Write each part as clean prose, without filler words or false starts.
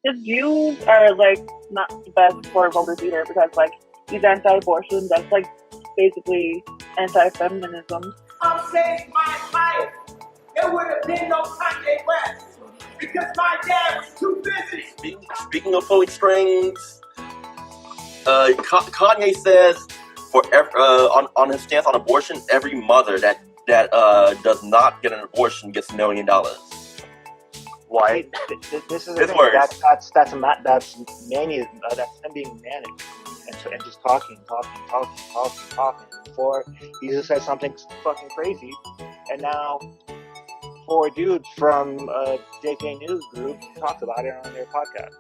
his views are like not the best for voters either because like he's anti-abortion. That's like basically anti-feminism. I'm saved my life. There would have been no Kanye West because my dad was too busy. Speaking of pulling strings, Kanye says on his stance on abortion, every mother that does not get an abortion gets $1 million. Why? This is his words. That's him being manic and just talking. Before he just said something fucking crazy, and now 4 dudes from JK News Group talked about it on their podcast.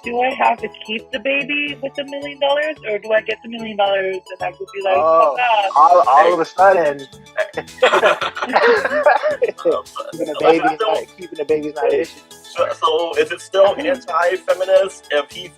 Do I have to keep the baby with $1 million, or do I get the $1 million and I could be like, oh God. All of a sudden, keeping the baby's not an issue. So is it still anti-feminist if he's?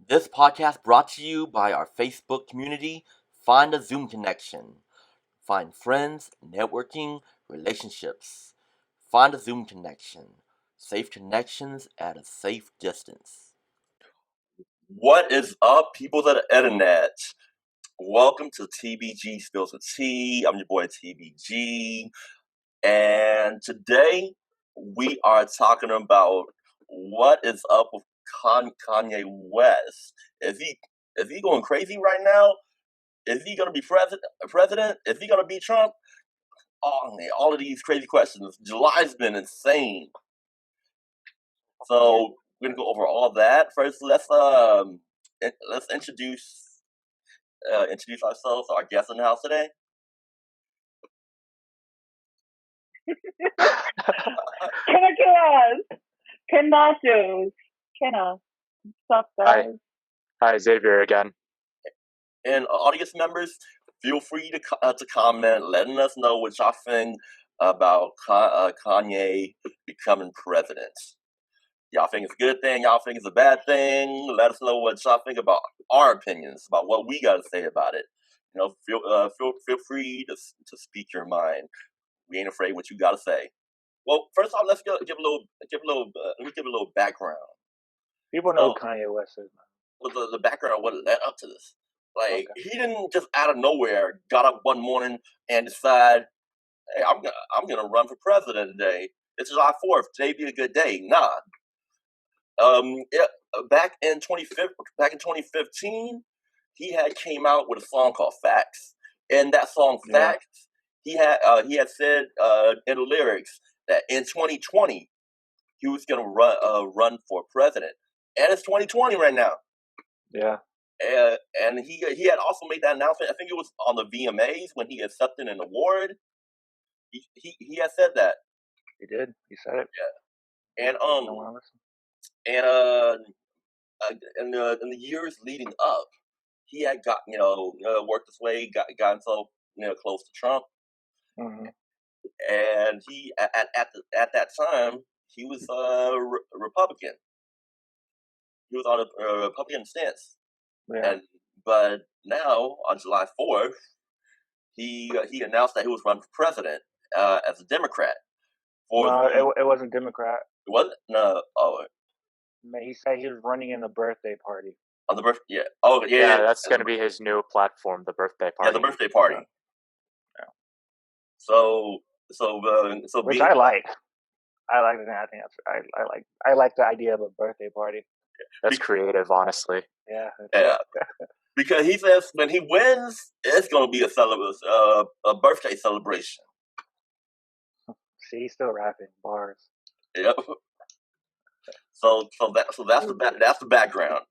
This podcast brought to you by our Facebook community, Find a Zoom Connection. Find friends, networking, relationships. Find a Zoom Connection. Safe connections at a safe distance. What is up, people of the internet? Welcome to TBG Spills with T. I'm your boy TBG. And today we are talking about what is up with Kanye West. Is he going crazy right now? Is he going to be president? Is he going to beat Trump? Oh man, all of these crazy questions. July's been insane. So we're gonna go over all that. First, let's introduce ourselves, our guests in the house today. Kenna Nachos. Kenna. What's up, guys? Hi, Xavier again. And audience members, feel free to comment, letting us know what y'all think about Kanye becoming president. Y'all think it's a good thing? Y'all think it's a bad thing? Let us know what y'all think about our opinions, about what we got to say about it. You know, feel free to speak your mind. We ain't afraid what you got to say. Well, first off, let's give a little background. People know who Kanye West is. With the background, what led up to this. Like, He didn't just out of nowhere got up one morning and decide, hey, I'm gonna run for president today. It's July 4th. Today be a good day. Nah. Back in 2015, he had came out with a song called Facts. In that song, Facts, he had said in the lyrics that in 2020 he was gonna run for president, and it's 2020 right now. Yeah. And he had also made that announcement. I think it was on the VMAs when he accepted an award. He had said that. He did. He said it. Yeah. And in the years leading up, he had got worked his way, got himself close to Trump. Mm-hmm. And he at that time he was a Republican. He was on a Republican stance. Yeah. But now on July 4th, he announced that he was running for president as a Democrat. It wasn't Democrat. It wasn't? No. Oh. He said he was running in the birthday party. On the birthday, yeah. Oh, yeah. Yeah, that's going to be his new platform, the birthday party. Yeah, the birthday party. Yeah. So which I like. I like it. I think I like the idea of a birthday party. That's creative, honestly. Yeah. Yeah. Because he says when he wins, it's going to be a birthday celebration. See, he's still rapping bars. Yep. So that's the background.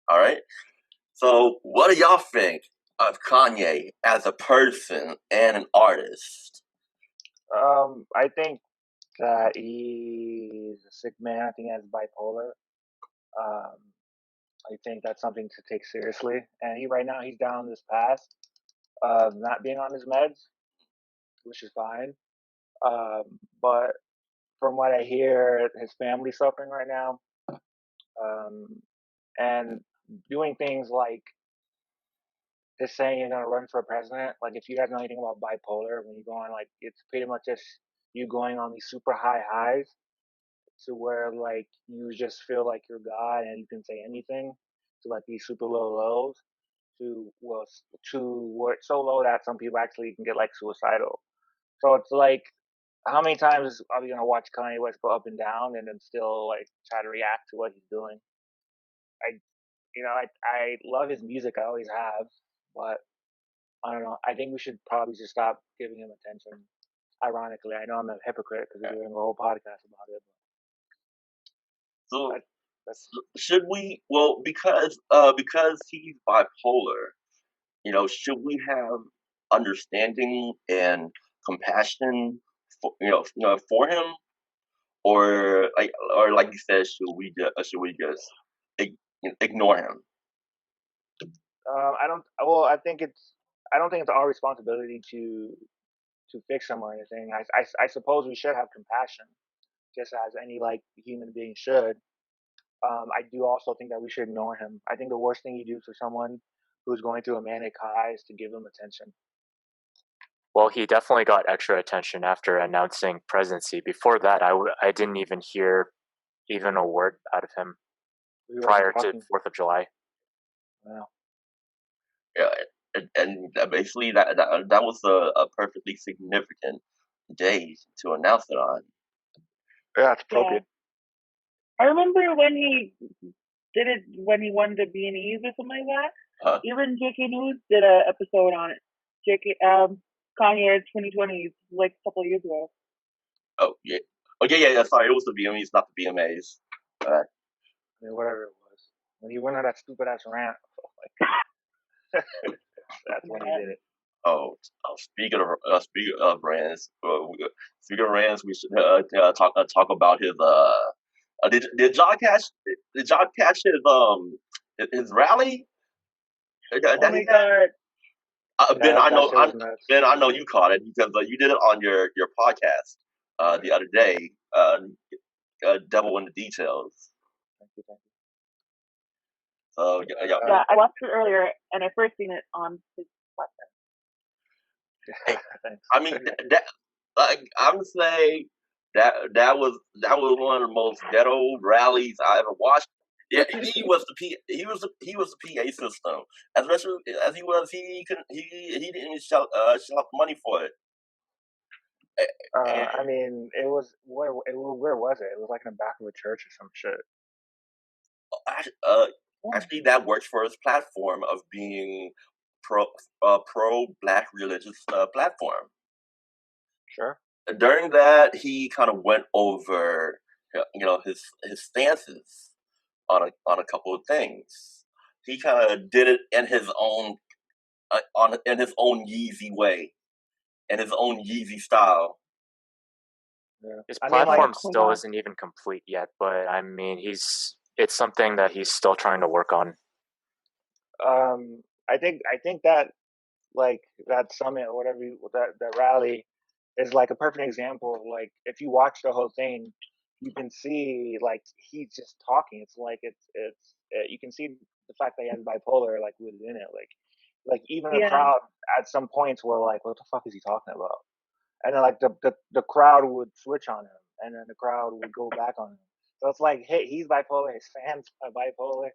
All right. So what do y'all think of Kanye as a person and an artist? I think that he's a sick man. I think he has bipolar. I think that's something to take seriously. And right now he's down this path of not being on his meds. which is fine. But from what I hear, his family's suffering right now, um, and doing things like just saying you're gonna run for president. Like if you guys know anything about bipolar, when you go on like it's pretty much just you going on these super high highs to where like you just feel like you're God and you can say anything, to like these super low lows to well to where it's so low that some people actually can get like suicidal. So it's like how many times are we gonna watch Kanye West go up and down and then still like try to react to what he's doing? I I love his music, I always have, but I don't know. I think we should probably just stop giving him attention. Ironically, I know I'm a hypocrite because we're doing a whole podcast about it. So But that's should we? Well, because he's bipolar, should we have understanding and compassion for for him, or like you said, should we just ignore him? I don't. Well, I don't think it's our responsibility to fix him or anything. I suppose we should have compassion, just as any like human being should. I do also think that we should ignore him. I think the worst thing you do for someone who's going through a manic high is to give them attention. Well, he definitely got extra attention after announcing presidency. Before that, I didn't even hear even a word out of him We wasn't prior to talking. 4th of July. Well, Yeah, and basically that was a perfectly significant day to announce it on. yeah, it's Yeah. appropriate. I remember when he did it when he won the B&Es or something like that. Huh? Even JK News did an episode on it. Kanye 2020s, like a couple of years ago. Oh yeah. Oh yeah. Sorry, it was the VMAs, not the BMAs. I mean, whatever it was. When he went on that stupid ass rant, like, that's when he did it. Speaking of Rans, we should talk about his. Did y'all catch his rally Oh that my he had? god. Ben, Yeah, that shit was nuts. I know you caught it because you did it on your podcast the other day. Devil in the details. Thank you. So Yeah, I watched it earlier and I first seen it on his website. Thanks. I mean that like I would say that was one of the most ghetto rallies I ever watched. Yeah, he was the PA system. Especially as he didn't even shout money for it. And I mean, it was where was it? It was like in the back of a church or some shit. actually, that works for his platform of being pro black religious platform. Sure. During that, he kind of went over his stances on a couple of things. He kind of did it in his own in his own Yeezy way, in his own Yeezy style. Yeah. His I mean, like, platform still isn't even complete yet, but I mean, it's something that he's still trying to work on. I think that like that summit or whatever that rally is like a perfect example of like if you watch the whole thing, you can see like he's just talking. It's like you can see the fact that he has bipolar like within it. Like even the Yeah. crowd at some points were like, "What the fuck is he talking about?" And then like the crowd would switch on him, and then the crowd would go back on him. So it's like, hey, he's bipolar. His fans are bipolar.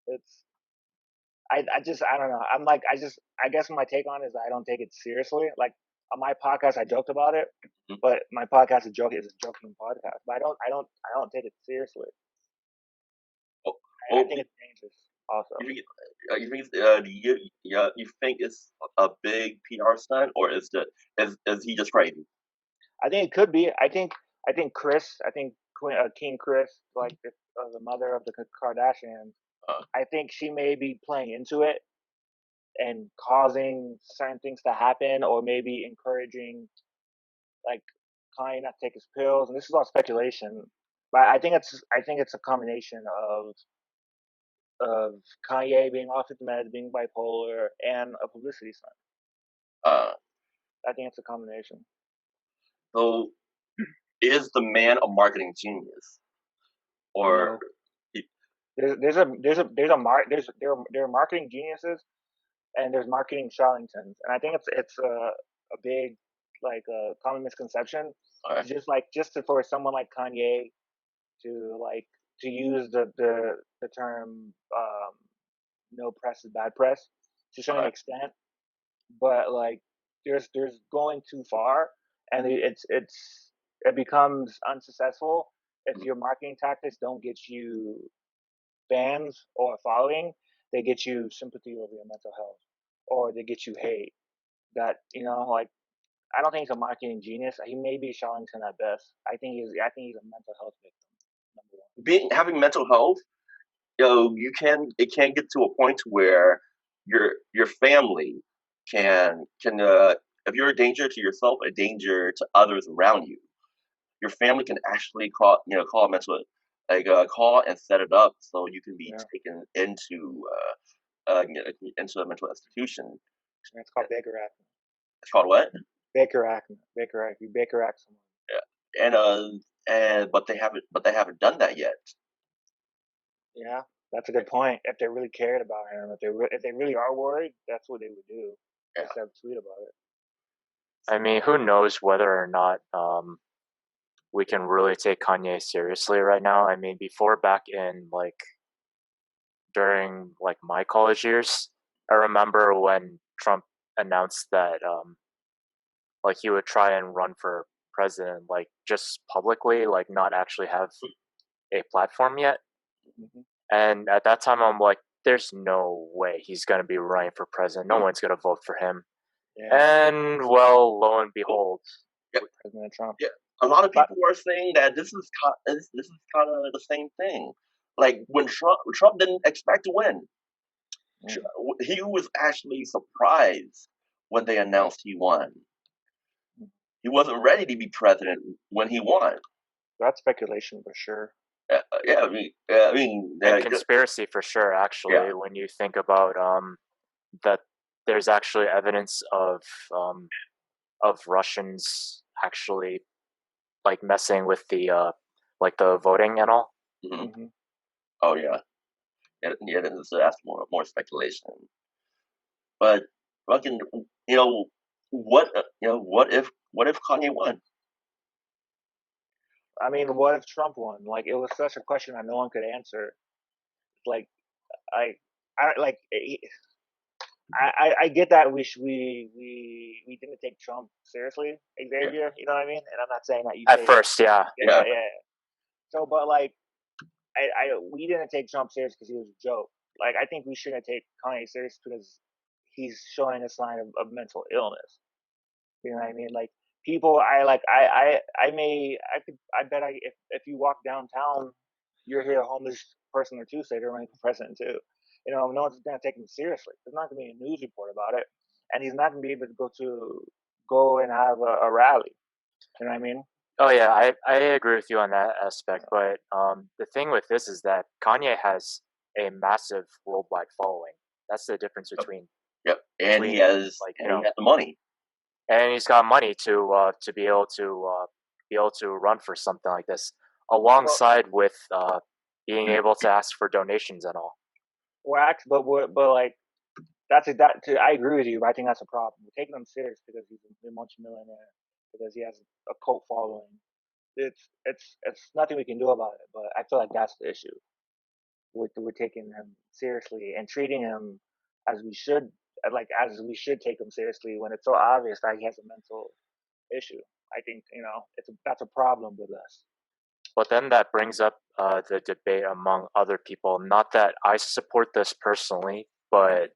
It's I don't know. I'm like I guess my take on it is I don't take it seriously. Like on my podcast, I joked about it, but my podcast is a joking podcast. But I don't take it seriously. I think it's dangerous. Also, you think it's a big PR stunt, or is he just crazy? I think it could be. I think Chris. I think King Chris, like the mother of the Kardashians. I think she may be playing into it and causing certain things to happen, or maybe encouraging like Kanye not to take his pills. And this is all speculation, but I think it's a combination of Kanye being off his meds, being bipolar, and a publicity stunt. I think it's a combination. So, is the man a marketing genius, or No. There are marketing geniuses and there's marketing charlatans, and I think it's a big like a common misconception. Alright. For someone like Kanye to to use the term no press is bad press to a certain Alright. extent, but like there's going too far, and it becomes unsuccessful if Mhm. your marketing tactics don't get you fans or following. They get you sympathy over your mental health, or they get you hate. That like I don't think he's a marketing genius. He may be Charlington at best. I think he's a mental health victim. Number one. Having mental health, it can get to a point where your family can if you're a danger to yourself, a danger to others around you. Your family can actually call a mental call and set it up so you can be Yeah, taken into a mental institution. it's called Baker Act. It's called what? Baker Act. Baker Act. You Baker Act someone. Yeah. And but they haven't done that yet. Yeah, that's a good point. If they really cared about him, if they really are worried, that's what they would do. Yeah. Instead of tweet about it. I mean, who knows whether or not we can really take Kanye seriously right now. I mean, before back in during my college years, I remember when Trump announced that he would try and run for president, just publicly, not actually have a platform yet. Mm-hmm. And at that time, I'm like, there's no way he's going to be running for president. No one's going to vote for him. Yeah. And well, lo and behold, President Trump. Yeah, a lot of people are saying that this is kind of the same thing. Like when Trump didn't expect to win. He was actually surprised when they announced he won. He wasn't ready to be president when he won. That's speculation for sure. Yeah, I mean, and conspiracy for sure. Actually, Yeah. when you think about that, there's actually evidence of Russians actually messing with the voting and all. Mm-hmm. Mm-hmm. Oh yeah, that's more speculation. But fucking, what if Kanye won? I mean, what if Trump won? Like, it was such a question that no one could answer. Like, I like. I get that we didn't take Trump seriously, Xavier. You know what I mean? And I'm not saying that you At take first, yeah. Yeah. So, but like, we didn't take Trump serious because he was a joke. Like, I think we shouldn't take Kanye serious because he's showing a sign of mental illness. You know what I mean? Like, people, I bet if you walk downtown, you'll hear a homeless person or two say they're running for president too. No one's gonna take him seriously. There's not gonna be a news report about it, and he's not gonna be able to go and have a rally. You know what I mean? Oh yeah, I agree with you on that aspect. But the thing with this is that Kanye has a massive worldwide following. That's the difference between. Yep, and he has he has the money, and he's got money to be able to run for something like this, alongside with being able to ask for donations and all. But like I agree with you, but I think that's a problem. We're taking him serious because he's a multimillionaire, because he has a cult following. It's nothing we can do about it, but I feel like that's the issue. We're taking him seriously and treating him as we should, take him seriously when it's so obvious that he has a mental issue. I think that's a problem with us. But then that brings up the debate among other people. Not that I support this personally, but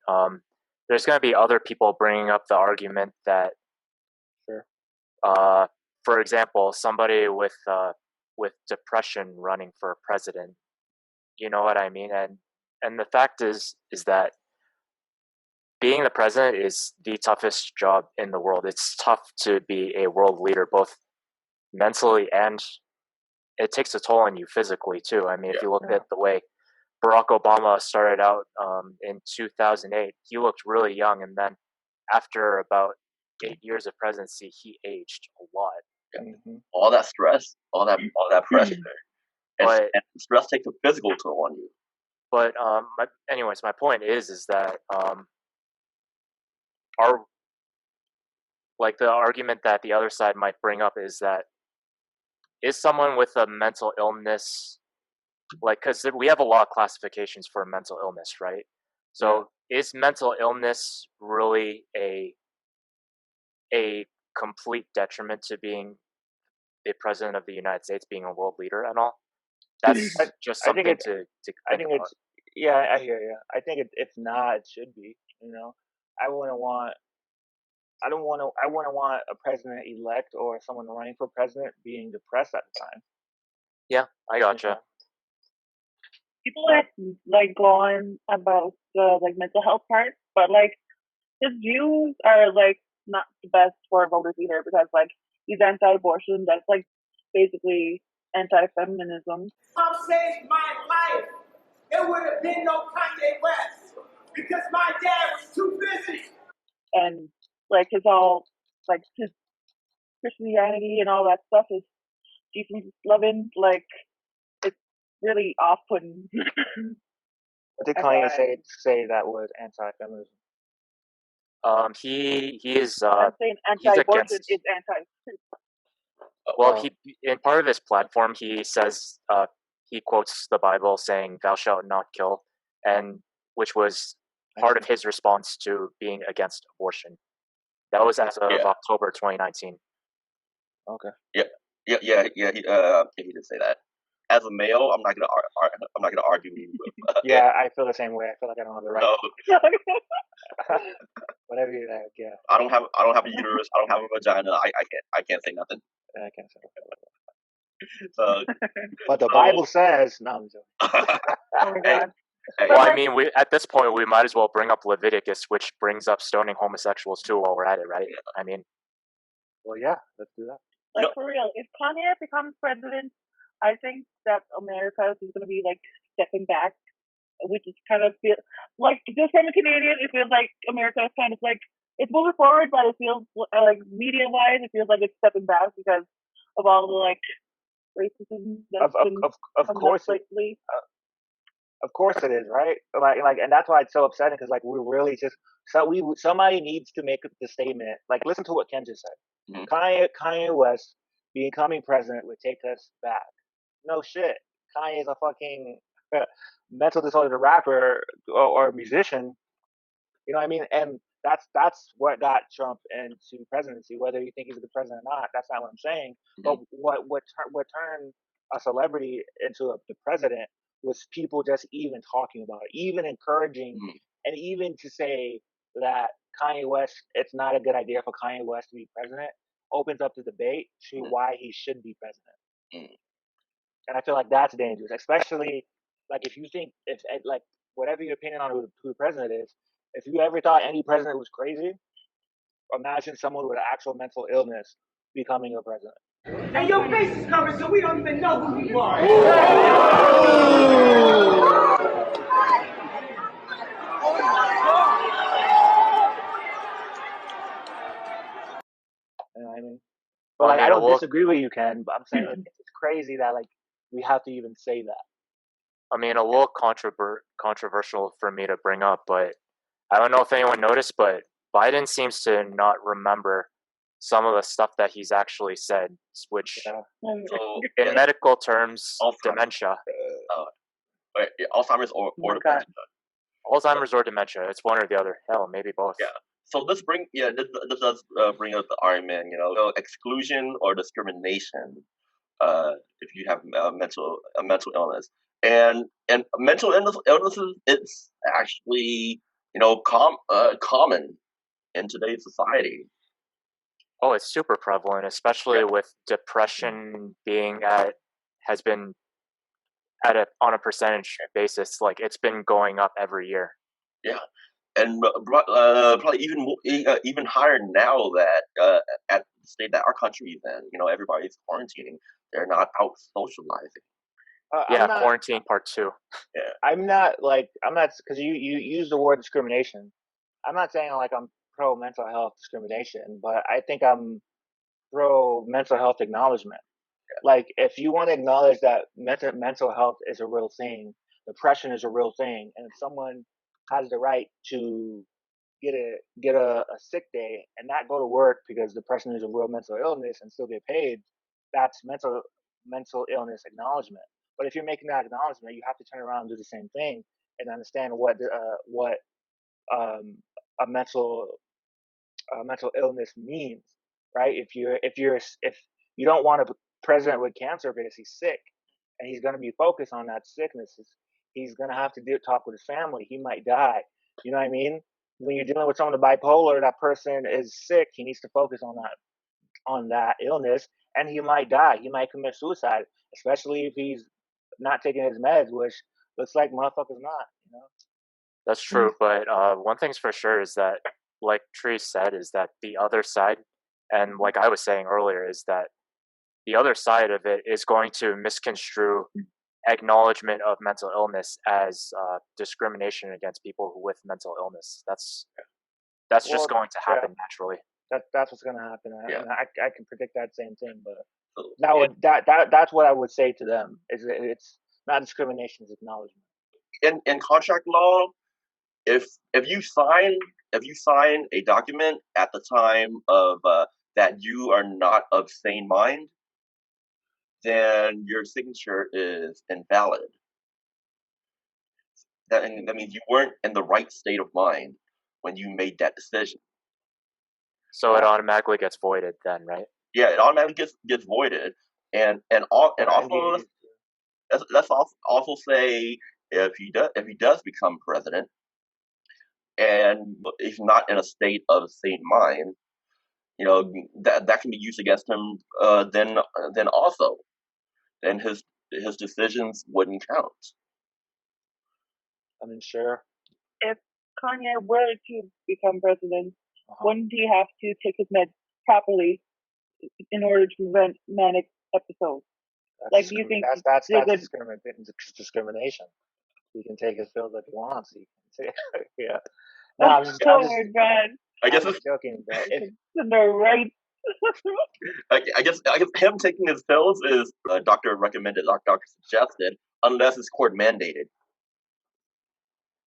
there's going to be other people bringing up the argument that, Sure. for example, somebody with depression running for president. You know what I mean? And the fact is that being the president is the toughest job in the world. It's tough to be a world leader, both mentally and it takes a toll on you physically too. I mean, if you look at the way Barack Obama started out in 2008, he looked really young, and then after about 8 years of presidency, he aged a lot. Mm-hmm. All that stress, all that pressure, But and stress takes a physical toll on you. But anyways, my point is that our like the argument that the other side might bring up is that is someone with a mental illness, like, because we have a lot of classifications for mental illness, right? So is mental illness really a complete detriment to being a president of the United States, being a world leader and all? That's just I think something it's. to I think think about. it's. Yeah, I hear you. I think if not, it should be. You know, I wouldn't want. I don't want to. I wouldn't want a president elect or someone running for president being depressed at the time. Yeah, I You gotcha. know? People like go on about the like mental health part, but like his views are like not the best for voters either because like he's anti-abortion. That's like basically anti-feminism. Mom saved my life. There would have been no Kanye West because my dad was too busy. And like his all like his Christianity and all that stuff is Jesus loving. Like it's really off-putting. What did That's Kanye why say that was anti-feminism? He is I'm saying he's anti-abortion against. is anti. Well, he in part of his platform he says he quotes the Bible saying "Thou shalt not kill," and which was part of his response to being against abortion. That was as of October 2019. Okay. Yeah. He did say that. As a male, I'm not gonna argue with. Yeah, I feel the same way. I feel like I don't have the right. No, Whatever you like. Yeah. I don't have a uterus. I don't have a vagina. I can't say nothing. I can't say. So, But the Bible says no. I'm joking. Oh my god. Well, I mean, we at this point we might as well bring up Leviticus, which brings up stoning homosexuals too, while we're at it, right? I mean, Well, yeah, let's do that. Like for real, if Kanye becomes president, I think that America is going to be like stepping back, which is kind of feel like just from a Canadian, it feels like America is kind of like it's moving forward, but it feels like media wise, it feels like it's stepping back because of all the like racism that's been Of course, lately. Of course it is, right? Like, and that's why it's so upsetting because like we're really just somebody needs to make the statement. Like, listen to what Ken just said. Mhm. Kanye West becoming president would take us back. No shit. Kanye is a fucking mental disordered rapper or musician. You know what I mean? And that's what got Trump into presidency. Whether you think he's a good president or not, that's not what I'm saying. But what turned a celebrity into the president was people just even talking about it, even encouraging, and even to say that Kanye West, it's not a good idea for Kanye West to be president, opens up the debate to why he should be president. And I feel like that's dangerous, especially like if you think if like whatever your opinion on who the president is, if you ever thought any president was crazy, imagine someone with an actual mental illness becoming a president. And your face is covered, so we don't even know who you are. You know what I mean? But like, I don't disagree with you, Ken. But I'm saying it's crazy that like we have to even say that. I mean, a little controversial for me to bring up, but I don't know if anyone noticed, but Biden seems to not remember some of the stuff that he's actually said, which in medical terms, dementia. Alzheimer's or dementia. Alzheimer's or dementia. It's one or the other. Hell, maybe both. Yeah. So this does bring up the argument, exclusion or discrimination, if you have a mental illness, and mental illnesses, it's actually common in today's society. Oh, it's super prevalent, especially with depression being has been on a percentage basis. Like it's been going up every year. Yeah. And probably even higher now that at the state that our country is in, everybody's quarantining. They're not out socializing. Quarantine part 2. Yeah. I'm not because you use the word discrimination. I'm not saying like I'm pro mental health discrimination, but I think I'm pro mental health acknowledgement. Like, if you want to acknowledge that mental health is a real thing, depression is a real thing, and if someone has the right to get a sick day and not go to work because depression is a real mental illness and still get paid, that's mental illness acknowledgement. But if you're making that acknowledgement, you have to turn around and do the same thing and understand what um, a mental illness means, right? If you don't want a president with cancer because he's sick and he's going to be focused on that sickness, he's going to have to talk with his family. He might die. You know what I mean? When you're dealing with someone bipolar, that person is sick. He needs to focus on that illness, and he might die. He might commit suicide, especially if he's not taking his meds, which looks like motherfuckers not. You know. That's true, but one thing's for sure is that, like Tree said, is that the other side, and like I was saying earlier, is that the other side of it is going to misconstrue acknowledgement of mental illness as discrimination against people with mental illness. That's just going to happen naturally. That's what's going to happen. Yeah. I can predict that same thing, but that's what I would say to them. It's not discrimination, it's acknowledgement. In contract law, if you sign a document at the time of that you are not of sane mind, then your signature is invalid. That means you weren't in the right state of mind when you made that decision. So it automatically gets voided then, right? Yeah, it automatically gets voided, and also let's also say if he does become president and he's not in a state of sane mind, you know, that can be used against him. Then also, then his decisions wouldn't count. I mean, sure. If Kanye were to become president, wouldn't he have to take his meds properly in order to prevent manic episodes? That's do you think that's discrimination? He can take his pills if he wants. He can take, yeah. No, I'm just I guess I'm joking, but if the right. I guess him taking his pills is doctor recommended, doctor suggested, unless it's court mandated.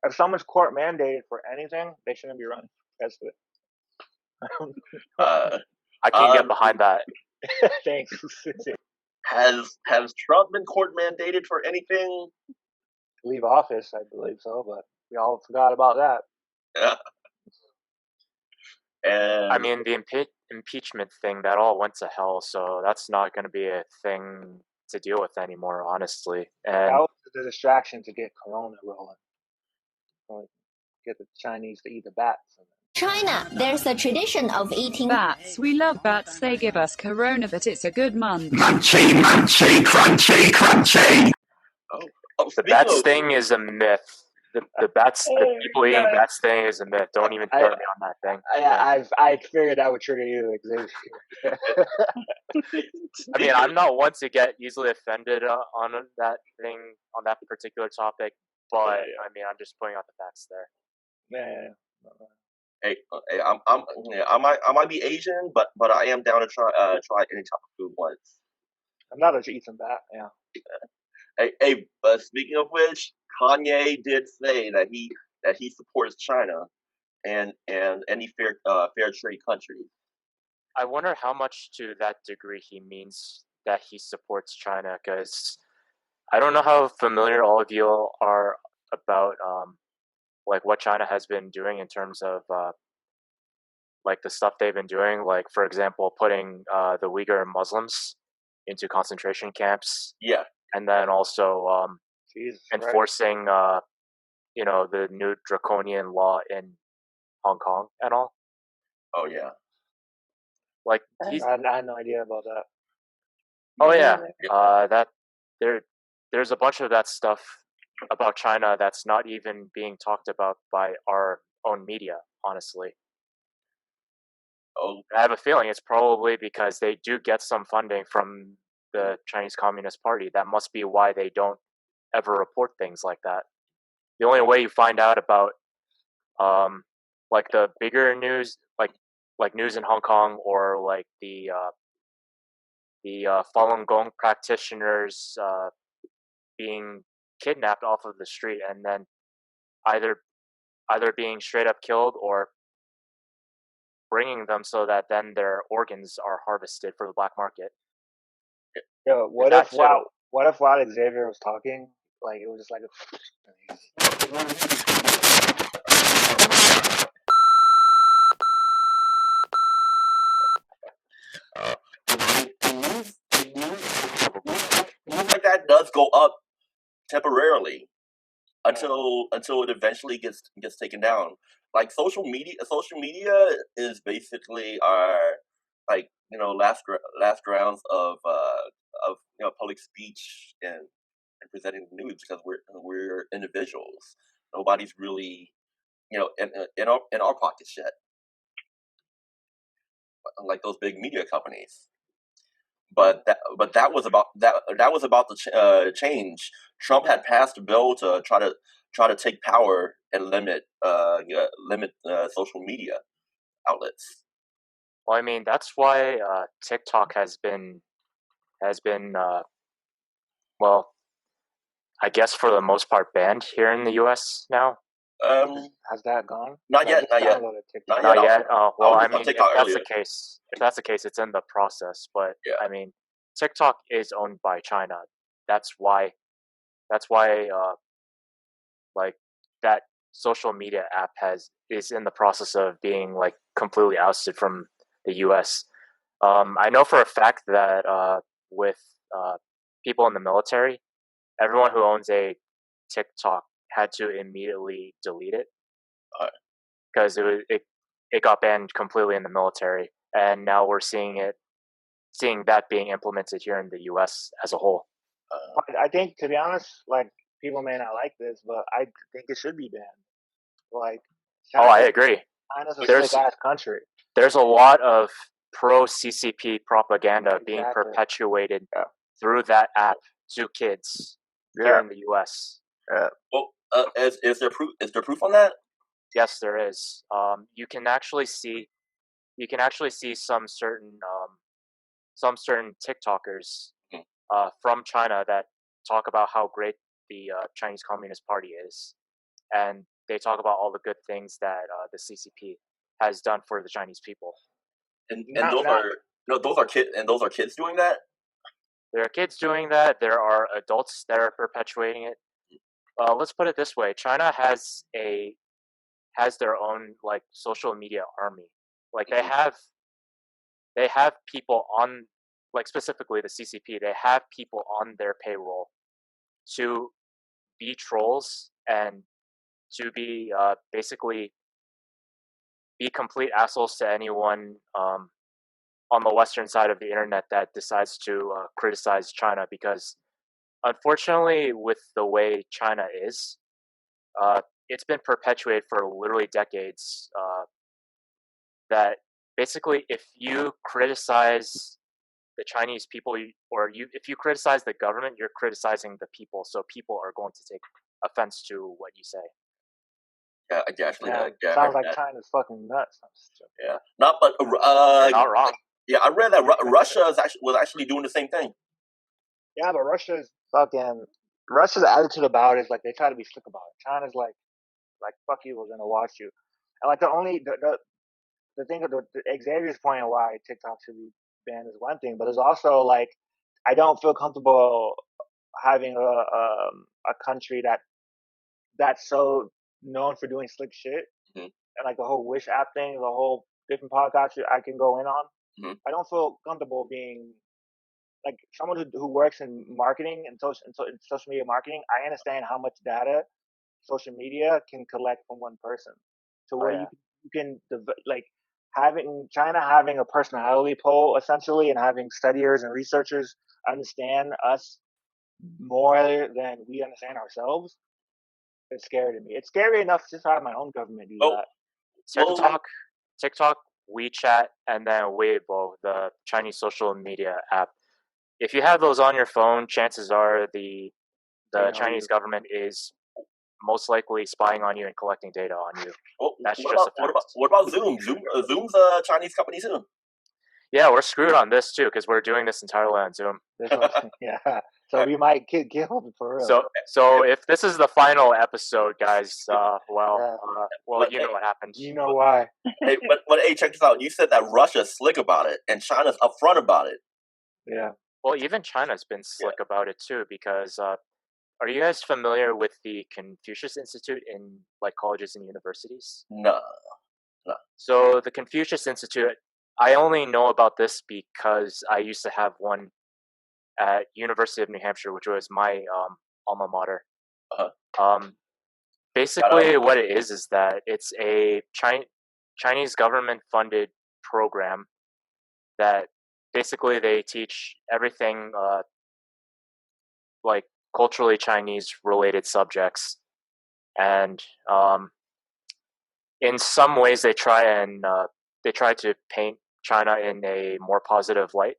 If someone's court mandated for anything, they shouldn't be running for president. I can get behind that. Thanks. Has Trump been court mandated for anything? Leave office, I believe so, but we all forgot about that. Yeah. And I mean, the impeachment thing, that all went to hell, so that's not going to be a thing to deal with anymore, honestly. And that was the distraction to get Corona rolling. Like, get the Chinese to eat the bats. China, there's a tradition of eating bats. We love bats. They give us corona, but it's a good month. Munchy, munchy, crunchy, crunchy. The bats thing is a myth. The bats, the people eating bats thing is a myth. Don't even start me on that thing. I figured that would trigger you, Xavier. I mean, I'm not one to get easily offended on that thing, on that particular topic, but I mean, I'm just pointing out the facts there. Yeah. Hey, I might be Asian, but I am down to try any type of food once. I'm not to eat some bat. Yeah. Hey, speaking of which, Kanye did say that he supports China and any fair trade country. I wonder how much to that degree he means that he supports China, because I don't know how familiar all of you are about like what China has been doing in terms of like the stuff they've been doing, like for example putting the Uyghur Muslims into concentration camps. Yeah. And then also enforcing you know, the new draconian law in Hong Kong and all. Oh yeah. Like I had no idea about that. Oh yeah. That there's a bunch of that stuff about China that's not even being talked about by our own media, honestly. Oh. I have a feeling it's probably because they do get some funding from the Chinese Communist Party. That must be why they don't ever report things like that. The only way you find out about like the bigger news, like news in Hong Kong, or like the Falun Gong practitioners being kidnapped off of the street and then either being straight up killed or bringing them so that then their organs are harvested for the black market. Yo, That too. what if while Xavier was talking, like it was just like News like that does go up temporarily until it eventually gets taken down. Like social media is basically our like last rounds of public speech and presenting the news, because we're individuals. Nobody's really in our pockets yet, unlike those big media companies. But that was about the change. Trump had passed a bill to try to take power and limit social media outlets. Well, I mean, that's why TikTok has been well, I guess for the most part banned here in the U.S. now. has that gone? Not yet. Not yet. Not yet. Well, I mean, TikTok if earlier. that's the case, it's in the process. But Yeah. I mean, TikTok is owned by China. That's why like that social media app is in the process of being like completely ousted from the U.S. I know for a fact that with people in the military, everyone who owns a TikTok had to immediately delete it because it got banned completely in the military, and now we're seeing that being implemented here in the U.S. as a whole. I think, to be honest, like people may not like this, but I think it should be banned. Like, I agree. China's a slick ass country. There's a lot of pro CCP propaganda being perpetuated through that app to kids here in the U.S. Well, is there proof? Is there proof on that? Yes, there is. You can actually see some certain TikTokers from China that talk about how great the Chinese Communist Party is, and they talk about all the good things that the CCP has done for the Chinese people. And those are kids doing that. There are kids doing that. There are adults that are perpetuating it. Let's put it this way: China has their own like social media army. Like they have people on, like specifically the CCP. They have people on their payroll to be trolls and to be basically be complete assholes to anyone on the Western side of the internet that decides to criticize China, because unfortunately, with the way China is, it's been perpetuated for literally decades. That basically, if you criticize the Chinese people, if you criticize the government, you're criticizing the people. So people are going to take offense to what you say. Yeah, actually, sounds like China's fucking nuts. Yeah, you're not wrong. Yeah, I read that Russia was actually doing the same thing. Yeah, but Russia's attitude about it is like they try to be slick about it. China's like fuck you, we're gonna watch you. And like the thing of the Xavier's point on why TikTok should be banned is one thing, but there's also like I don't feel comfortable having a country that's so known for doing slick shit, and like the whole Wish app thing, the whole different podcasts I can go in on. I don't feel comfortable being like someone who works in marketing and social media marketing. I understand how much data social media can collect from one person, to where you can like China having a personality poll essentially, and having studiers and researchers understand us more than we understand ourselves. It's scary to me. It's scary enough just to have my own government do that. TikTok, WeChat, and then Weibo, the Chinese social media app. If you have those on your phone, chances are the Chinese government is most likely spying on you and collecting data on you. Well, That's what just about a fact. what about Zoom? Zoom's a Chinese company too. Yeah, we're screwed on this too because we're doing this entirely on Zoom. Yeah. So we might get him for real. So if this is the final episode, guys, well, But, you know what happened. You know why? Hey, but hey, check this out. You said that Russia's slick about it and China's upfront about it. Yeah. Well, even China's been slick about it too because are you guys familiar with the Confucius Institute in like colleges and universities? No. So the Confucius Institute, I only know about this because I used to have one at University of New Hampshire, which was my alma mater. Basically, what it is that it's a Chinese government-funded program that basically they teach everything like culturally Chinese-related subjects, and in some ways they try to paint China in a more positive light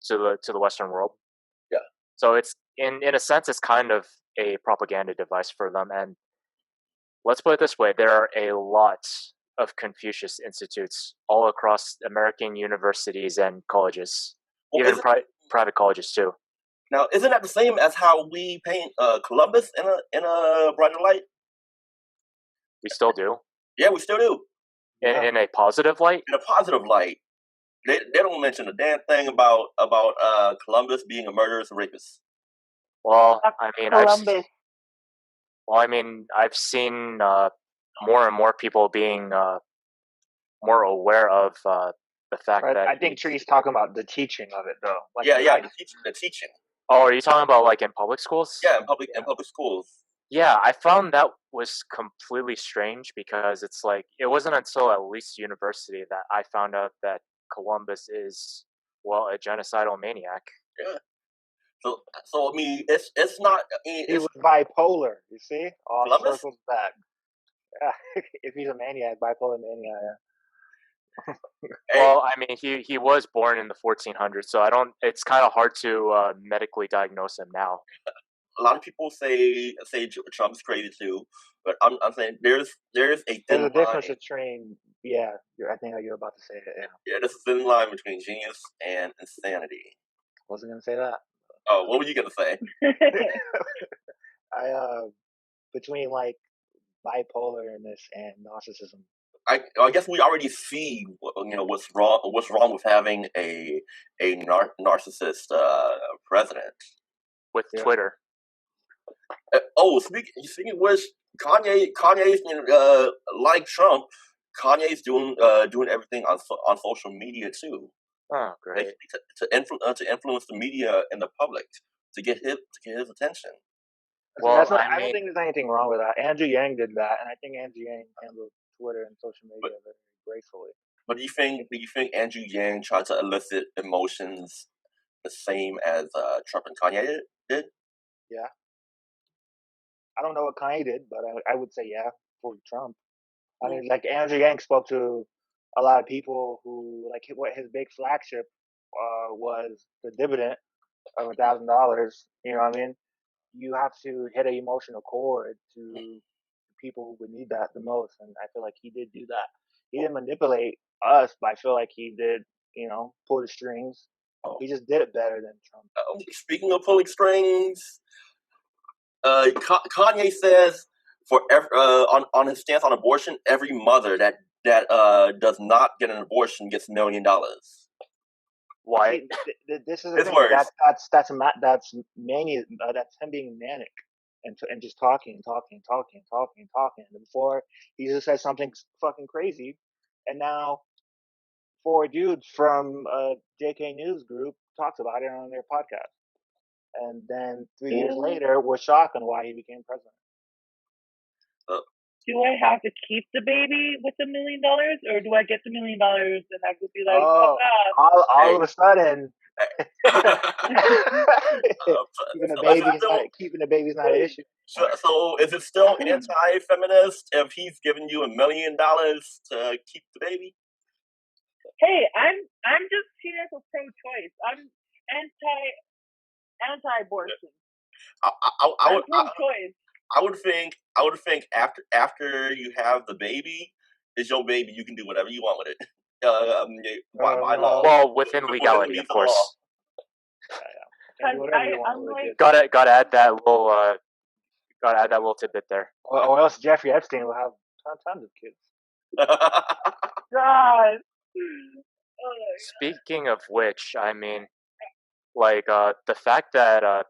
to the Western world. Yeah. So it's in a sense it's kind of a propaganda device for them. And let's put it this way: there are a lot of Confucius institutes all across American universities and colleges, even private colleges too. Now, isn't that the same as how we paint Columbus in a brighter light? We still do. Yeah, we still do. In a positive light. In a positive light. They don't mention a damn thing about Columbus being a murderous rapist. Well, I mean, Columbus. I've seen more and more people being more aware of the fact that. I think Tree's talking about the teaching of it, though. Like the teaching. Oh, are you talking about like in public schools? Yeah, in public schools. Yeah, I found that was completely strange because it's like it wasn't until at least university that I found out that Columbus is a genocidal maniac. Yeah. So I mean, it's not. He was bipolar. You see, all Columbus? circles back. Yeah. If he's a maniac, bipolar maniac. Yeah. Well, I mean, he was born in the 1400s, so it's kind of hard to medically diagnose him now. A lot of people say Trump's crazy too, but I'm saying there's a thin line. Difference between I think you're about to say it. Yeah, there's a thin line between genius and insanity. Wasn't gonna say that. Oh, what were you gonna say? Between like bipolarness and narcissism. I guess we already see what's wrong with having a narcissist president with Twitter. Speaking of which, Kanye's like Trump. Kanye's doing everything on social media too. Oh, great! To influence the media and the public to get his attention. Well, I don't think there's anything wrong with that. Andrew Yang did that, and I think Andrew Yang handled Twitter and social media very gracefully. But do you think Andrew Yang tried to elicit emotions the same as Trump and Kanye did? Yeah. I don't know what Kanye did, but I would say for Trump. I mean, like Andrew Yang spoke to a lot of people who like what his big flagship was the dividend of $1,000. You know what I mean? You have to hit an emotional chord to people who would need that the most, and I feel like he did do that. He didn't manipulate us, but I feel like he did, pull the strings. He just did it better than Trump. Speaking of pulling strings, Kanye says on his stance on abortion, every mother that does not get an abortion gets $1 million. Why? This is the thing. That's mania. That's him being manic and just talking. And before he just said something fucking crazy, and now 4 dudes from JK News Group talks about it on their podcast. And then 3 years later, we're shocked on why he became president. Do I have to keep the baby with $1 million, or do I get the $1 million and I could be like, all of a sudden, keeping the baby's not an issue. So is it still anti-feminist if he's giving you $1 million to keep the baby? Hey, I'm just here for pro-choice. I'm anti-abortion. I'm pro-choice. I would think after you have the baby, it's your baby. You can do whatever you want with it. By law. Well, within legality, of course. Can do whatever you want I'm with like, it. Gotta add that little tidbit there. Or else Jeffrey Epstein will have tons of kids. God. Speaking of which, I mean, like the fact that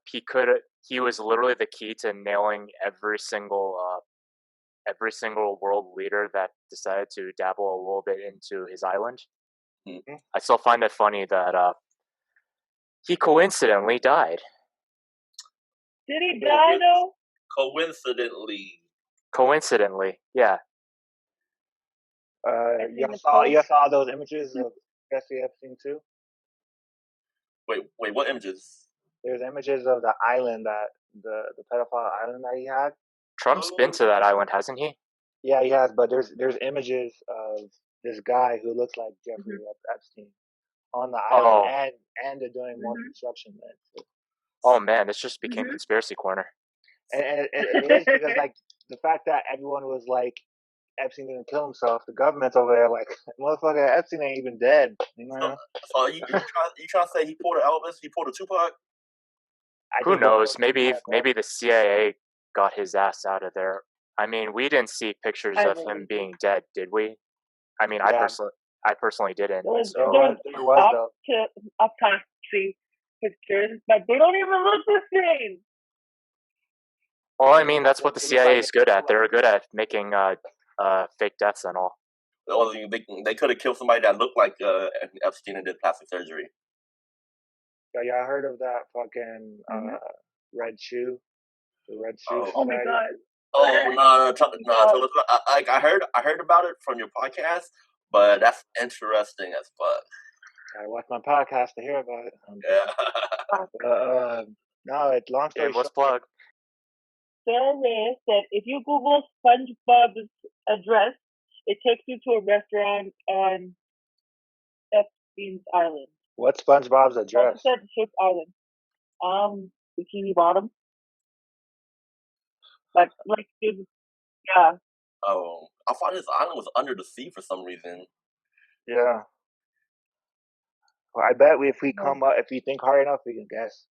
he was literally the key to nailing every single world leader that decided to dabble a little bit into his island. Mm-hmm. I still find it funny that he coincidentally died. Did he die though? Coincidentally, yeah. You saw those images of Jeffrey Epstein too? Wait, what images? There's images of the island the pedophile island that he had. Trump's been to that island, hasn't he? Yeah, he has, but there's images of this guy who looks like Jeffrey Epstein on the island, and they're doing more construction there too. Oh man, this just became conspiracy corner. And it is because like the fact that everyone was like, Epstein didn't kill himself. The government's over there like, motherfucker, Epstein ain't even dead. You know? So you trying to say he pulled an Elvis? He pulled a Tupac? Who knows? Maybe the CIA got his ass out of there. I mean, we didn't see pictures of him being dead, did we? I mean, I personally didn't. There was autopsy pictures, but they don't even look the same. Well, I mean, that's what the CIA is good at. They're good at making fake deaths and all. Well, they could have killed somebody that looked like Epstein and did plastic surgery. Yeah, I heard of that fucking red shoe. The red shoe. Oh my god. Oh no! I heard about it from your podcast, but that's interesting as fuck. I watch my podcast to hear about it. Yeah. No, it's long story short. Let's plug. Survey said if you Google SpongeBob's address, it takes you to a restaurant on Epstein's Island. What's SpongeBob's address? It said Ship Island. Bikini Bottom. Like, yeah. Oh, I thought his island was under the sea for some reason. Yeah. Well, I bet if we think hard enough, we can guess.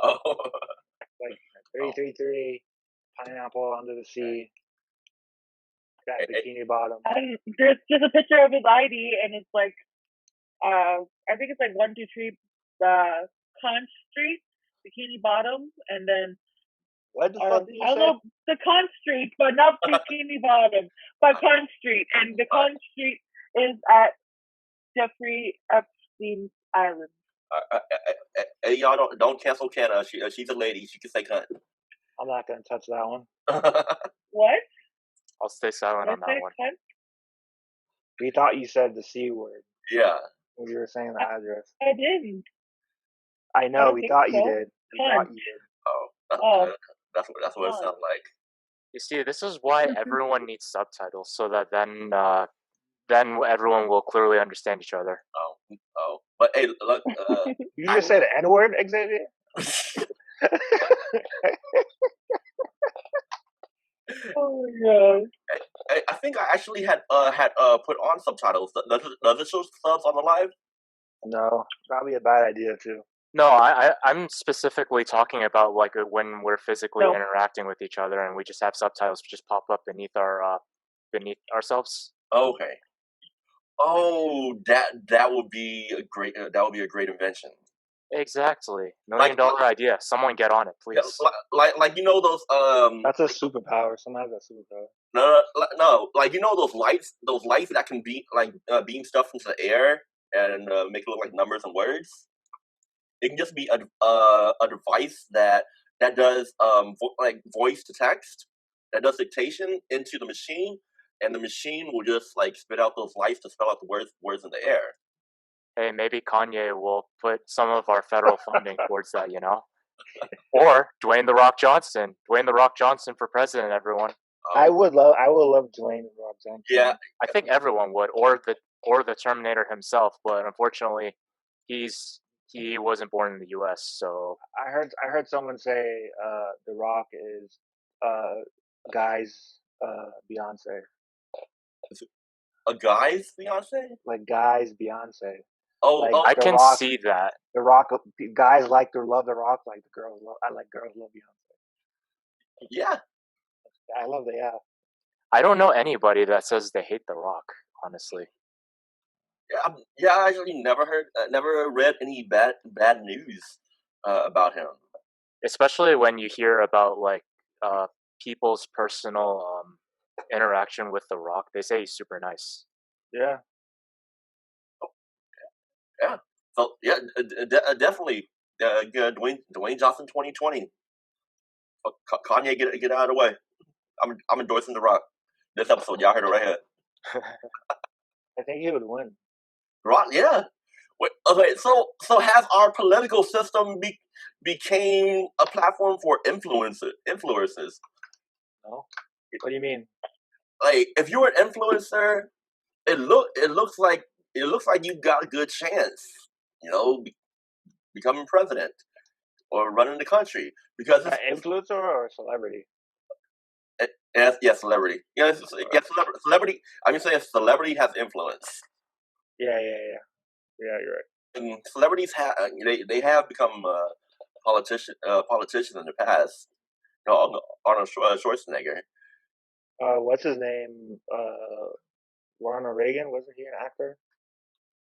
Oh. Like 333, pineapple under the sea, that Bikini Bottom. There's just a picture of his ID, and it's like, I think it's like 123 Conch Street, Bikini Bottom, and then what the fuck did you say? I love the Conch Street, but not Bikini Bottom, but Conch Street, and the Conch Street is at Jeffrey Epstein's Island. Hey, y'all don't cancel Kenna. She's a lady. She can say cunt. I'm not gonna touch that one. What? I'll stay silent on that one. Cunt? We thought you said the C word. Yeah. When you were saying the address. I didn't. I know. We thought you did. Oh, that's what it sounds like. You see, this is why everyone needs subtitles, so that then everyone will clearly understand each other. Oh. But hey, look. You just said the N-word, Xavier? Oh my god. I think I actually had put on subtitles. Does it show subs on the live? No, probably a bad idea too. No, I'm specifically talking about like when we're physically interacting with each other and we just have subtitles just pop up beneath ourselves. Okay. Oh, that would be a great invention. Exactly. $1 million idea. Someone get on it, please. Like you know those That's a superpower. Someone has that superpower. No. Like you know those lights that can beam stuff into the air and make it look like numbers and words. It can just be a device that does voice to text, that does dictation into the machine, and the machine will just like spit out those lights to spell out the words in the air. Hey, maybe Kanye will put some of our federal funding towards that, you know? Or Dwayne The Rock Johnson. Dwayne The Rock Johnson for president, everyone. I would love Dwayne The Rock Johnson. Yeah. I think everyone would, or the Terminator himself, but unfortunately he wasn't born in the US, so I heard someone say The Rock is Guy's Beyonce. A guy's Beyonce? Like Guy's Beyonce. Oh, Like oh, I The can Rock. see that. The Rock. Guys like to love The Rock. Like the girls love. I like girls love Beyonce. yeah. I love the yeah. I don't know anybody that says they hate The Rock, honestly. Yeah, I actually never read any bad news about him. Especially when you hear about like people's personal interaction with The Rock. They say he's super nice. Yeah. Yeah. So yeah, definitely. Dwayne Johnson 2020. Kanye, get out of the way. I'm endorsing The Rock. This episode, y'all heard it right here. I think he would win. Rock, yeah. Wait, okay, so has our political system became a platform for influencers? No. What do you mean? Like, if you're an influencer, it looks like you've got a good chance, becoming president or running the country because An influencer or a celebrity? Yes, celebrity. Yes, celebrity. I'm saying celebrity has influence. Yeah, you're right. And celebrities have they have become politicians in the past. Arnold Schwarzenegger. What's his name? Ronald Reagan, wasn't he an actor?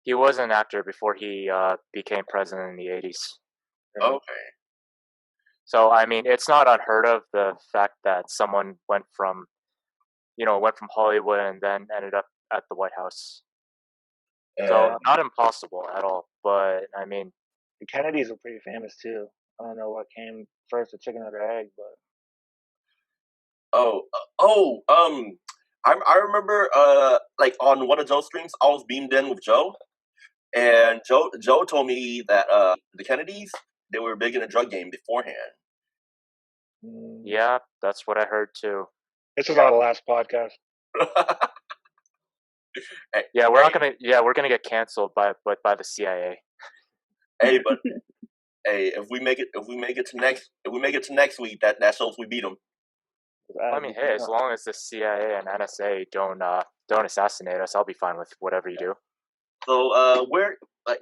He was an actor before he became president in the 80s. Yeah. Okay. So I mean, it's not unheard of the fact that someone went from Hollywood and then ended up at the White House. So not impossible at all, but I mean, the Kennedys were pretty famous too. I don't know what came first, the chicken or the egg, but I remember like on one of Joe's streams, I was beamed in with Joe, and Joe told me that the Kennedys, they were big in the drug game beforehand. Yeah, that's what I heard too. This was our last podcast. Yeah, we're gonna get canceled by the CIA. Hey, but hey, if we make it to next week, that shows we beat them. I mean, hey, as long as the CIA and NSA don't assassinate us, I'll be fine with whatever you do. So,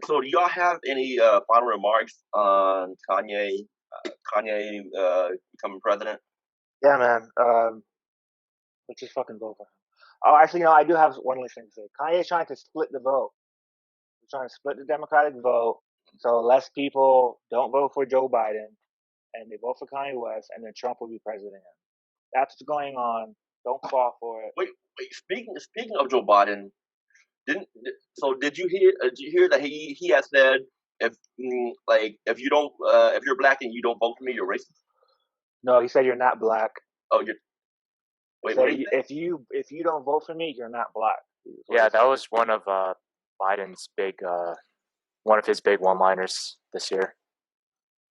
so do y'all have any final remarks on Kanye becoming president? Yeah, man. Let's just fucking vote for him. Oh, actually, I do have one last thing to say. Kanye's trying to split the vote. He's trying to split the Democratic vote, so less people don't vote for Joe Biden, and they vote for Kanye West, and then Trump will be president. That's what's going on. Don't fall for it. Wait. Speaking of Joe Biden, did you hear that he has said if you don't if you're black and you don't vote for me, you're racist? No, he said you're not black. Oh, you're. Wait, so if you don't vote for me, you're not black. Yeah, that was one of Biden's one of his big one-liners this year.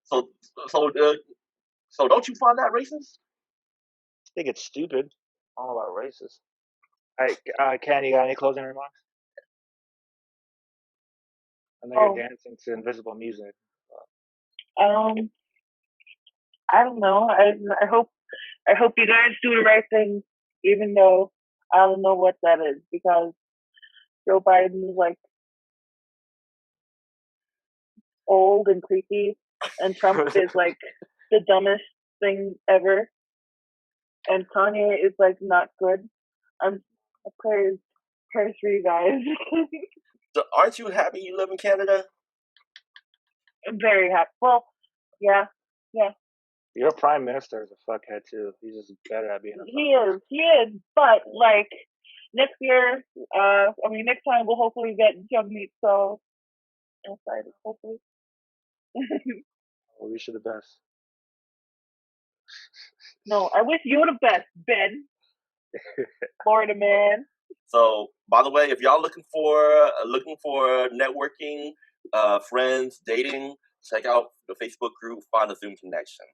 So don't you find that racist? I think it's stupid. I don't know about racist. All right, Ken, you got any closing remarks? I know you're dancing to invisible music. I don't know. I hope you guys do the right thing, even though I don't know what that is, because Joe Biden is like old and creepy, and Trump is like the dumbest thing ever, and Kanye is like not good. I'm prayers for you guys. So aren't you happy you live in Canada? I'm very happy. Well, yeah. Your prime minister is a fuckhead too. He's just better at being a fuckhead. He is. But like next year, next time we'll hopefully get jug meat. So I'm excited. Hopefully. I wish you the best. No, I wish you the best, Ben. Florida man. So, by the way, if y'all looking for networking, friends, dating, check out the Facebook group. Find a Zoom connection.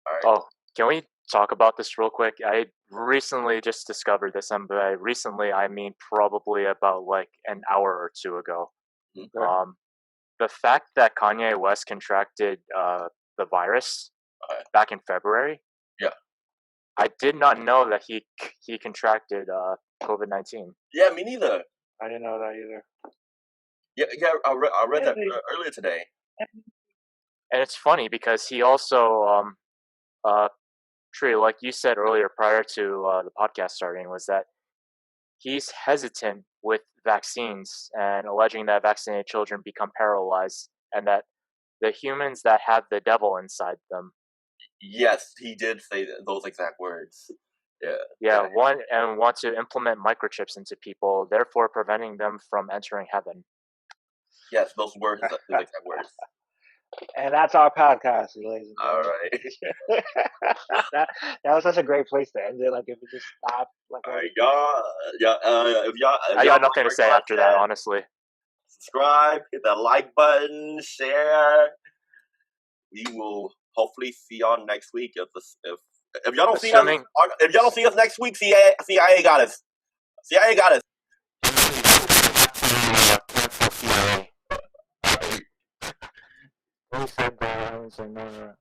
All right. Oh, can we talk about this real quick? I recently just discovered this, and by recently I mean probably about like an hour or two ago. Okay. The fact that Kanye West contracted the virus back in February. Yeah. I did not know that he contracted COVID-19. Yeah, me neither. I didn't know that either. Yeah, I read that earlier today. And it's funny because he also, Tree, like you said earlier prior to the podcast starting, was that he's hesitant with vaccines and alleging that vaccinated children become paralyzed and that the humans that have the devil inside them. Yes, he did say those exact words. Yeah, want to implement microchips into people, therefore preventing them from entering heaven. Yes, those were his exact words. And that's our podcast, ladies and All gentlemen. that was such a great place to end it. Like if it just stopped. Like, all right, y'all. If y'all, I got nothing to say after that, honestly. Subscribe, hit that like button, share. We will hopefully see y'all next week. If y'all don't see us next week, CIA got us. CIA got us. He said that. I was like, no.